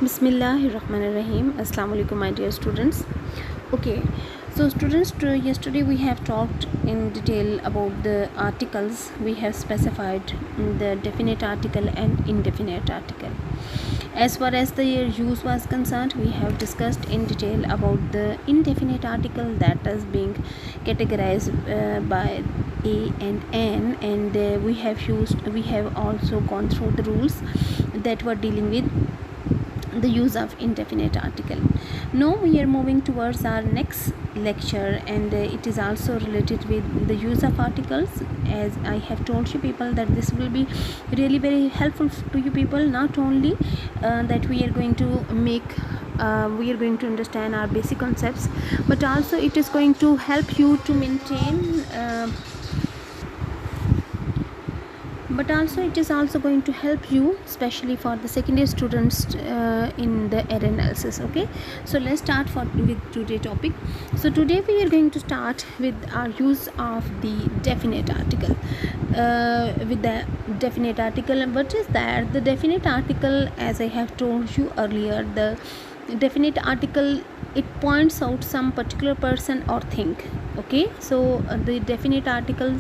Bismillahirrahmanirrahim. Assalamu alaikum, my dear students. Okay, so students, yesterday we have talked in detail about the articles. We have specified the definite article and indefinite article. As far as the use was concerned, we have discussed in detail about the indefinite article that is being categorized by A and N, and we have also gone through the rules that were dealing with the use of indefinite article. Now we are moving towards our next lecture, and it is also related with the use of articles. As I have told you people that this will be really very helpful to you people, not only that we are going to understand our basic concepts, but also it is going to help you to maintain but also it is also going to help you, especially for the secondary students, in the error analysis. Okay, so let's start with today's topic. So today we are going to start with our use of the definite article. With the definite article, what is that? The definite article, as I have told you earlier, the definite article, it points out some particular person or thing. Okay, so the definite article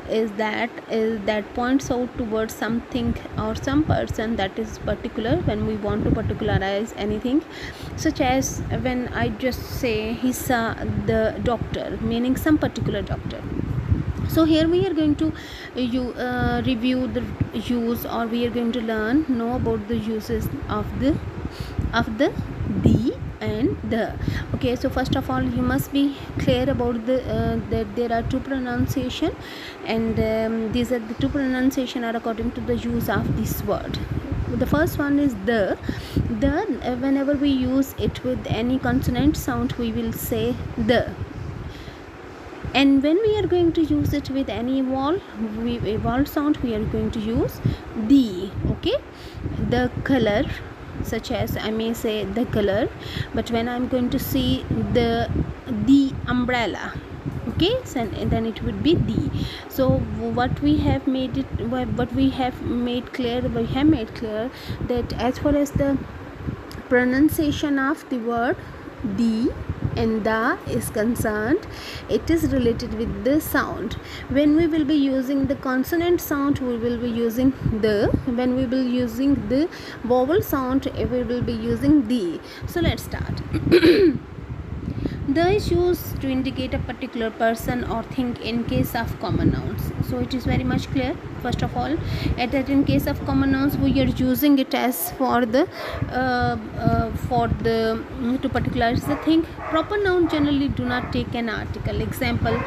is that points out towards something or some person that is particular. When we want to particularize anything, such as when I just say he saw the doctor, meaning some particular doctor. So here we are going to review the use, or we are going to know about the uses of the and the. Okay, so first of all, you must be clear about that there are two pronunciation, and these are the two pronunciation are according to the use of this word. The first one is the whenever we use it with any consonant sound, we will say the. And when we are going to use it with any vowel sound, we are going to use the. Okay, the color, such as I may say the color, but when I'm going to see the umbrella, okay, so then it would be the. So what we have made clear that as far as the pronunciation of the word the and the is concerned, it is related with the sound. When we will be using the consonant sound, we will be using the. When we will be using the vowel sound, we will be using the. So let's start. The is used to indicate a particular person or thing in case of common nouns. So it is very much clear. First of all, that in case of common nouns, we are using it as for the to particularize the thing. Proper noun generally do not take an article. Example: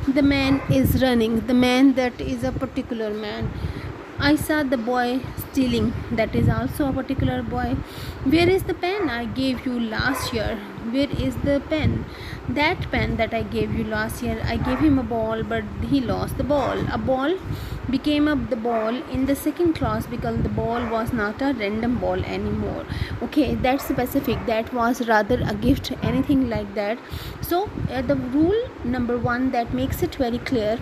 the man is running. The man, that is a particular man. I saw the boy stealing. That is also a particular boy. Where is the pen I gave you last year? Where is the pen? That pen that I gave you last year. I gave him a ball, but he lost the ball. A ball became the ball in the second class because the ball was not a random ball anymore. Okay, that's specific. That was rather a gift, anything like that. So the rule number 1 that makes it very clear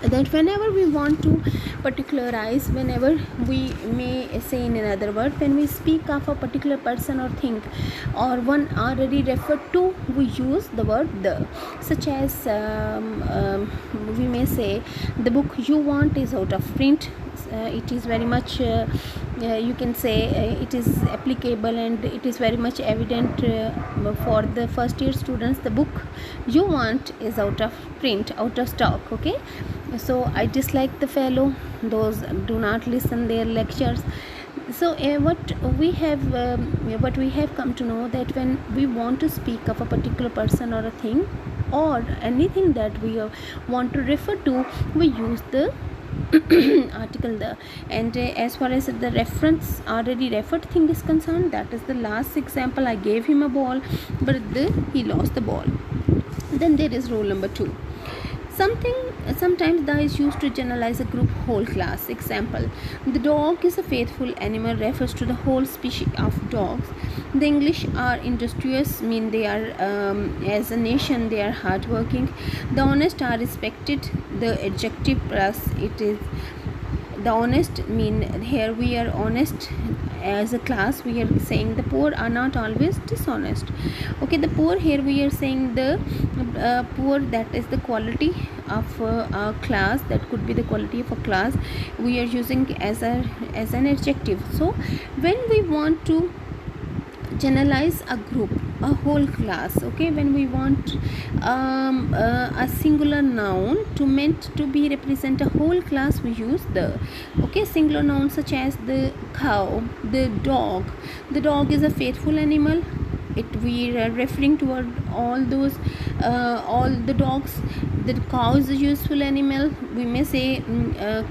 that whenever we want to particularize, whenever we may say in another word, when we speak of a particular person or thing or one already referred to, we use the word the. Such as we may say the book you want is out of print. It is very much you can say it is applicable, and it is very much evident for the first year students. The book you want is out of print, out of stock. Okay, so I dislike the fellow, those do not listen their lectures. So what we have come to know, that when we want to speak of a particular person or a thing or anything that we want to refer to, we use the article the. And as far as the reference already referred thing is concerned, that is the last example. I gave him a ball, but he lost the ball. Then there is rule number 2. Sometimes the is used to generalize a group, whole class. Example: the dog is a faithful animal refers to the whole species of dogs. The English are industrious, mean they are as a nation they are hardworking. The honest are respected. The adjective plus it is the honest mean here we are honest as a class. We are saying the poor are not always dishonest. Okay, the poor here we are saying the poor, that is the quality of a class, that could be the quality of a class we are using as an adjective. So when we want to generalize a group, a whole class, okay, when we want a singular noun to meant to be represent a whole class, we use the. Okay, singular nouns such as the cow, the dog. The dog is a faithful animal. We are referring toward all those all the dogs. The cow is a useful animal. We may say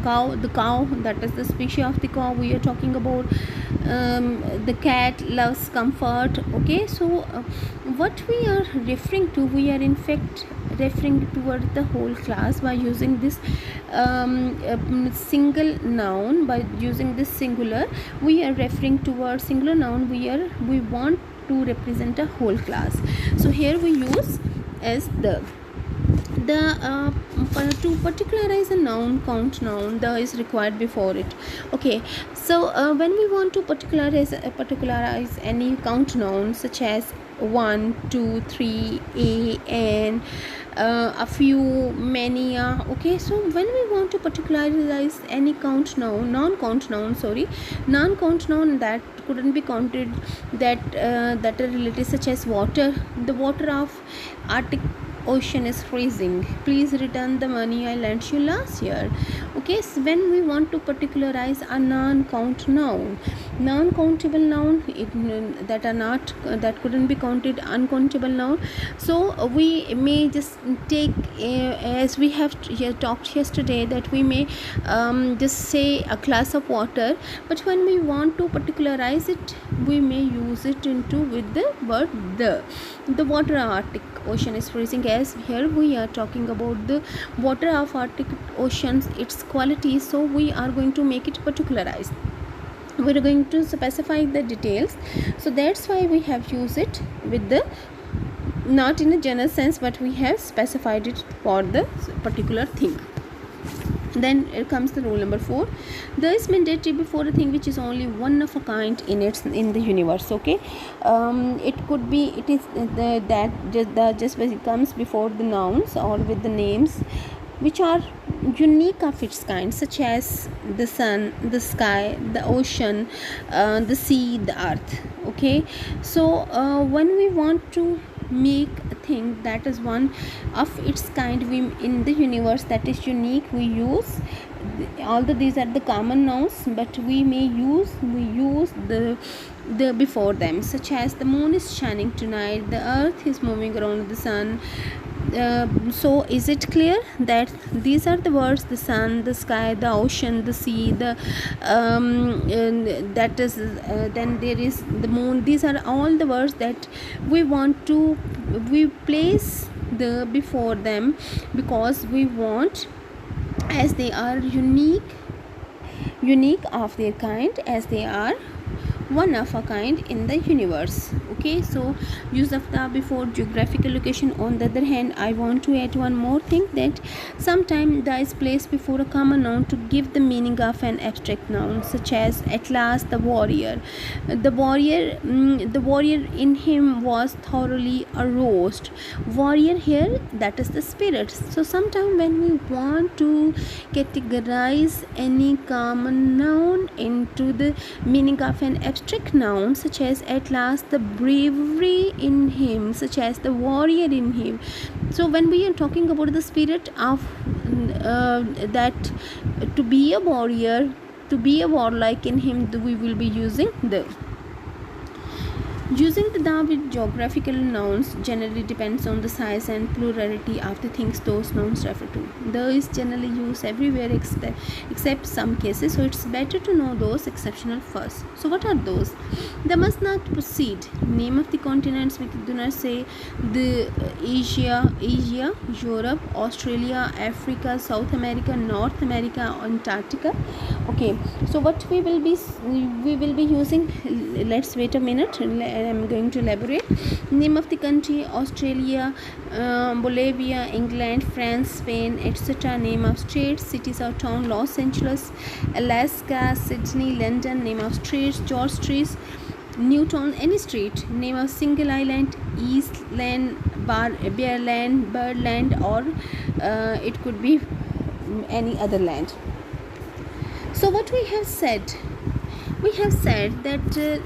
cow, the cow, that is the species of the cow we are talking about. The cat loves comfort. Okay, so what we are referring to, we are in fact referring toward the whole class by using this single noun. By using this singular, we are referring toward singular noun. We want to represent a whole class. So here we use as the to particularize a noun, count noun, the is required before it. Okay, so when we want to particularize any count noun such as 1, 2, 3, a, and a few, many, okay, so when we want to particularize any non-count noun that couldn't be counted, that are related, such as water. The water of Arctic Ocean is freezing. Please return the money I lent you last year. Okay, so when we want to particularize a non-count noun, non-countable noun, that couldn't be counted, uncountable noun. So we may just take as we have talked yesterday, that we may just say a glass of water, but when we want to particularize it, we may use it with the word the water of Arctic Ocean is freezing. As here we are talking about the water of Arctic Oceans, its qualities, so we are going to make it particularized. We are going to specify the details, so that's why we have used it with the, not in a general sense, but we have specified it for the particular thing. Then it comes the rule number 4. There is mandatory before a thing which is only one of a kind in the universe. Okay, it could be, it is just when it comes before the nouns or with the names which are unique of its kind, such as the sun, the sky, the ocean, the sea, the earth. Okay, so when we want to make a thing that is one of its kind in the universe, that is unique, we use, although these are the common nouns, but we use the before them, such as the moon is shining tonight, the earth is moving around the sun. So is it clear that these are the words: the sun, the sky, the ocean, the sea, the that is then there is the moon. These are all the words that we place the before them, because we want, as they are unique of their kind, as they are one of a kind in the universe. Okay, so use of the before geographical location. On the other hand, I want to add one more thing, that sometimes the is placed before a common noun to give the meaning of an abstract noun, such as at last the warrior. The warrior in him was thoroughly aroused. Warrior here, that is the spirit. So sometimes when we want to categorize any common noun into the meaning of an abstract noun, such as at last the bravery in him, such as the warrior in him. So when we are talking about the spirit of that to be a warrior, to be a warlike in him, we will be using the. Using the with geographical nouns generally depends on the size and plurality of the things those nouns refer to. The is generally used everywhere except some cases, so it's better to know those exceptional first. So what are those? They must not precede name of the continents. We do not say the Asia, Europe, Australia, Africa, South America, North America, Antarctica. Okay, so what we will be using, let's wait a minute, I'm going to elaborate. Name of the country: Australia, Bolivia, England, France, Spain, etc. Name of states, cities or town: Los Angeles, Alaska, Sydney, London. Name of streets: George Street, Newtown. Any street. Name of single island: Eastland, Bearland, Birdland, or it could be any other land. So what we have said that the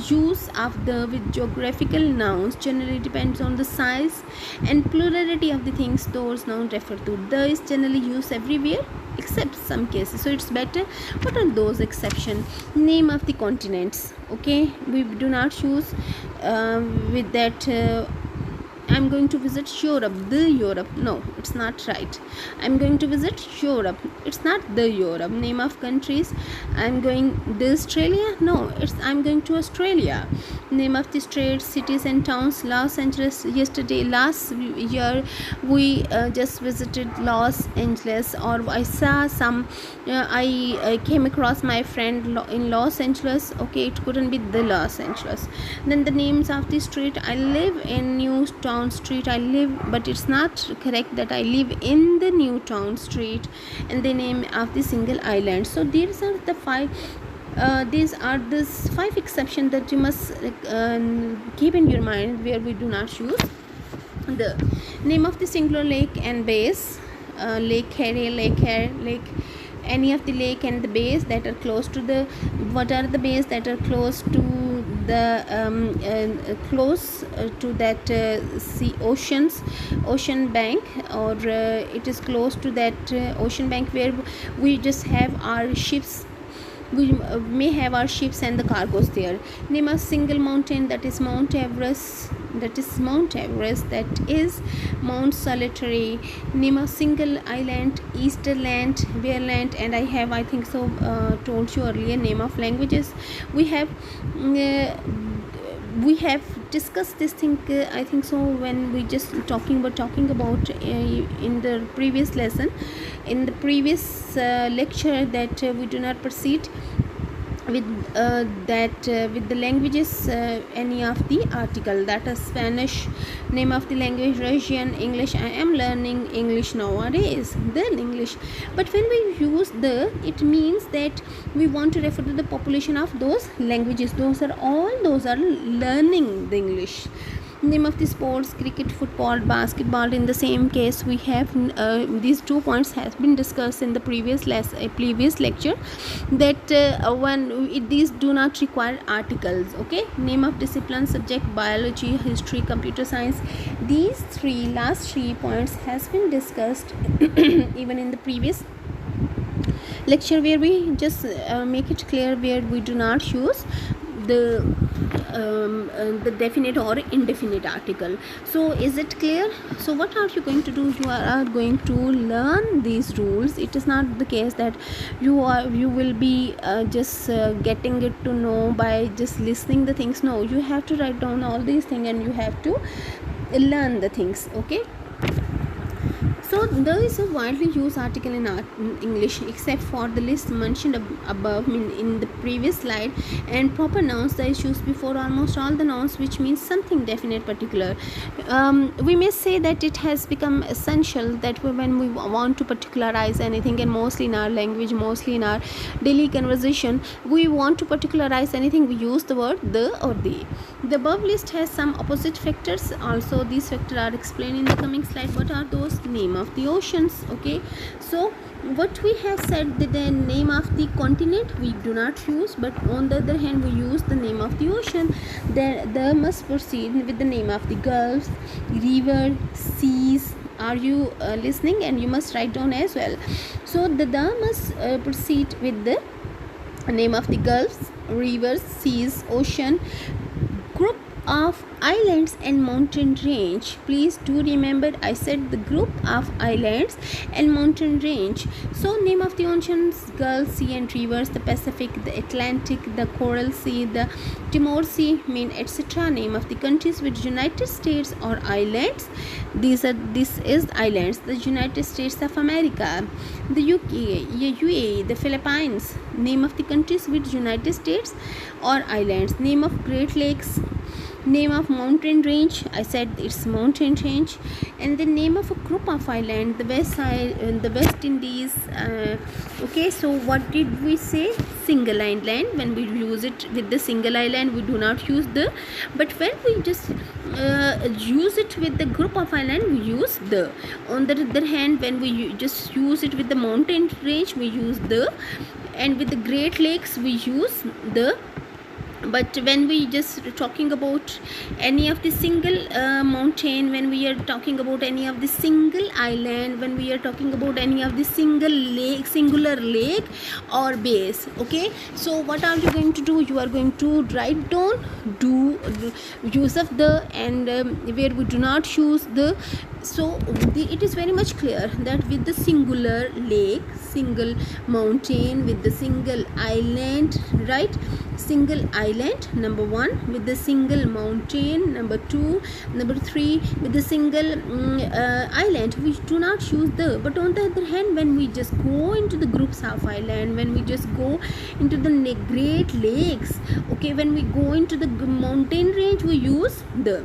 use of the with geographical nouns generally depends on the size and plurality of the things those nouns refer to. The is generally used everywhere except some cases, so it's better. What are those exceptions? Name of the continents. Okay, we do not use with that I'm going to visit Europe, the Europe. No, it's not right. I'm going to visit Europe. It's not the Europe. Name of countries: I'm going the Australia. No, it's I'm going to Australia. Name of the states, cities and towns: Los Angeles. Last year we just visited Los Angeles, or I saw some. I came across my friend in Los Angeles. Okay, it couldn't be the Los Angeles. Then the names of the street: I live in Newtown Street. I live, but it's not correct that I live in the Newtown Street. And the name of the single island. So these are the five exceptions that you must keep in your mind, where we do not use the name of the singular lake and base: Lake Harry, Lake Hare, Lake any of the lake and the bays that are close to the. What are the bays that are close to the to that sea ocean bank, or it is close to that ocean bank where we just have our ships. We may have our ships and the cargoes there. Name a single mountain: that is Mount Everest. That is Mount Solitary. Name a single island: Easterland, Bearland, and I have, I think so, told you earlier. Name of languages: we have discussed this thing, I think so, when we just talking about in the previous lesson, in the previous lecture, that we do not proceed with with the languages, any of the article, that is Spanish. Name of the language: Russian, English. I am learning English nowadays, the English. But when we use the, it means that we want to refer to the population of those languages. Those are learning the English. Name of the sports: cricket, football, basketball. In the same case, we have these 2 points has been discussed in the previous lecture, that these do not require articles. Okay, name of discipline: subject, biology, history, computer science. These last three points has been discussed even in the previous lecture, where we just make it clear, where we do not use the definite or indefinite article. So is it clear? So what are you going to do? You are going to learn these rules. It is not the case that you will be just getting it to know by just listening the things. No, you have to write down all these things and you have to learn the things. Okay, so there is a widely used article in English, except for the list mentioned above in the previous slide, and proper nouns that is used before almost all the nouns, which means something definite, particular. We may say that it has become essential that when we want to particularize anything, and mostly in our language, mostly in our daily conversation, we want to particularize anything, we use the word the or the. The above list has some opposite factors also. These factors are explained in the coming slide. What are those? Name of the oceans. Okay, so what we have said, that the name of the continent we do not use, but on the other hand we use the name of the ocean. There must proceed with the name of the gulfs, river, seas. Are you listening? And you must write down as well. So the must proceed with the name of the gulfs, rivers, seas, ocean, group of islands and mountain range. Please do remember I said the group of islands and mountain range. So name of the oceans: Gulf, Sea and rivers, the Pacific, the Atlantic, the Coral Sea, the Timor Sea, mean etc. Name of the countries with United States or islands. This is islands: the United States of America, the UK, UAE, the Philippines. Name of the countries with United States or islands. Name of Great Lakes. Name of mountain range, I said it's mountain range. And the name of a group of island, the West Indies. Okay, so what did we say? Single island. When we use it with the single island, we do not use the, but when we just use it with the group of island, we use the. On the other hand, when we just use it with the mountain range, we use the, and with the Great Lakes we use the. But when we just talking about any of the single mountain, when we are talking about any of the single island, when we are talking about any of the singular lake or base. Okay, so what are you going to do? You are going to write down do use of the, and where we do not use the. So it is very much clear that with the singular lake, single mountain, with the single island, right? Single island, number 1, with the single mountain, number 2, number 3, with the single island, we do not use the. But on the other hand, when we just go into the groups of island, when we just go into the Great Lakes, okay, when we go into the mountain range, we use the.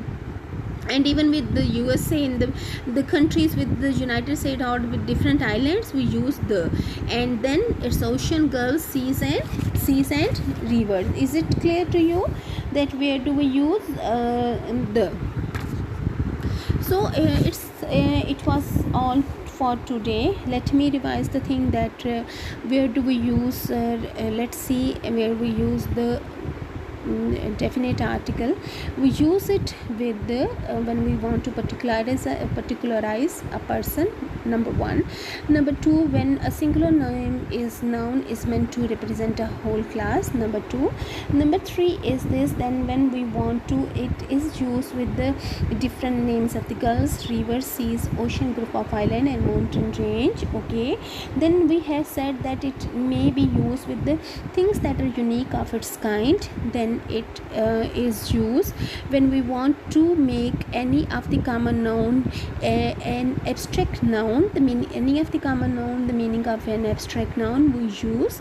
And even with the USA, in the countries with the United States or with different islands, we use the. And then it's ocean, gulf, seas and rivers. Is it clear to you that where do we use the? So it was all for today. Let me revise the thing that where do we use let's see where we use the definite article. We use it with the when we want to particularize a person, number 1. Number 2, when a singular noun is meant to represent a whole class, number 2. Number 3 is this: then when we want to, it is used with the different names of the gulfs, rivers, seas, ocean, group of island and mountain range. Okay, then we have said that it may be used with the things that are unique of its kind. Then it is used when we want to make any of the common noun an abstract noun. The meaning, any of the common noun, the meaning of an abstract noun, we use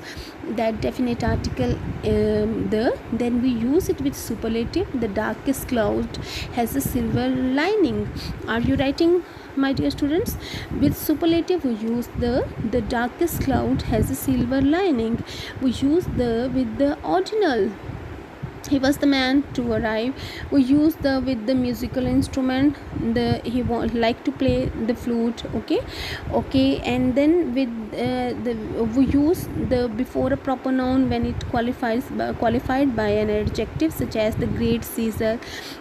that definite article the. Then we use it with superlative: the darkest cloud has a silver lining. Are you writing, my dear students? With superlative, we use the darkest cloud has a silver lining. We use the with the ordinal: he was the man to arrive. We use the with the musical instrument: he like to play the flute. Okay, and then with we use the before a proper noun when it qualified by an adjective, such as the great Caesar,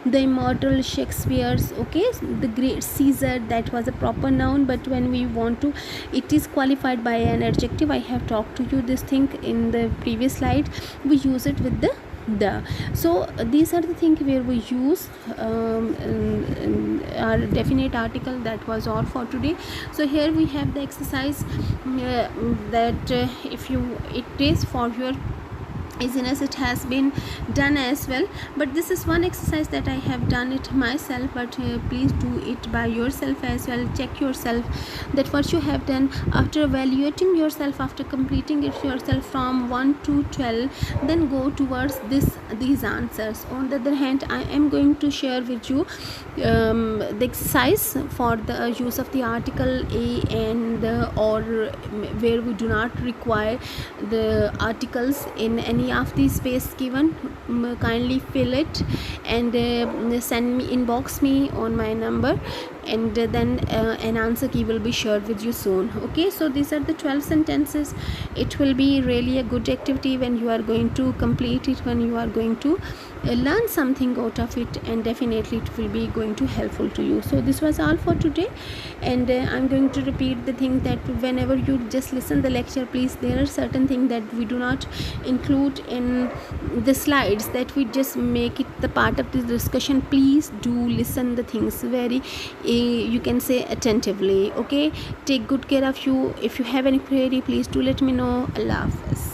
the immortal Shakespeare's. Okay, the great Caesar, that was a proper noun, but when we want to, it is qualified by an adjective. I have talked to you this thing in the previous slide. We use it with the. So these are the things where we use our definite article. That was all for today. So here we have the exercise that if you, it is for your easiness, it has been done as well, but this is one exercise that I have done it myself, but please do it by yourself as well. Check yourself that what you have done. After evaluating yourself, after completing it yourself from 1 to 12, then go towards these answers. On the other hand, I am going to share with you the exercise for the use of the article a and the, or where we do not require the articles in any of the space given. Kindly fill it and send me, inbox me on my number and then an answer key will be shared with you soon. Okay, so these are the 12 sentences. It will be really a good activity when you are going to complete it, when you are going to learn something out of it, and definitely it will be going to helpful to you. So this was all for today, and I'm going to repeat the thing that whenever you just listen the lecture, please, there are certain things that we do not include in the slides, that we just make it the part of this discussion. Please do listen the things very you can say attentively. Okay, take good care of you. If you have any query, please do let me know. Allah Hafiz.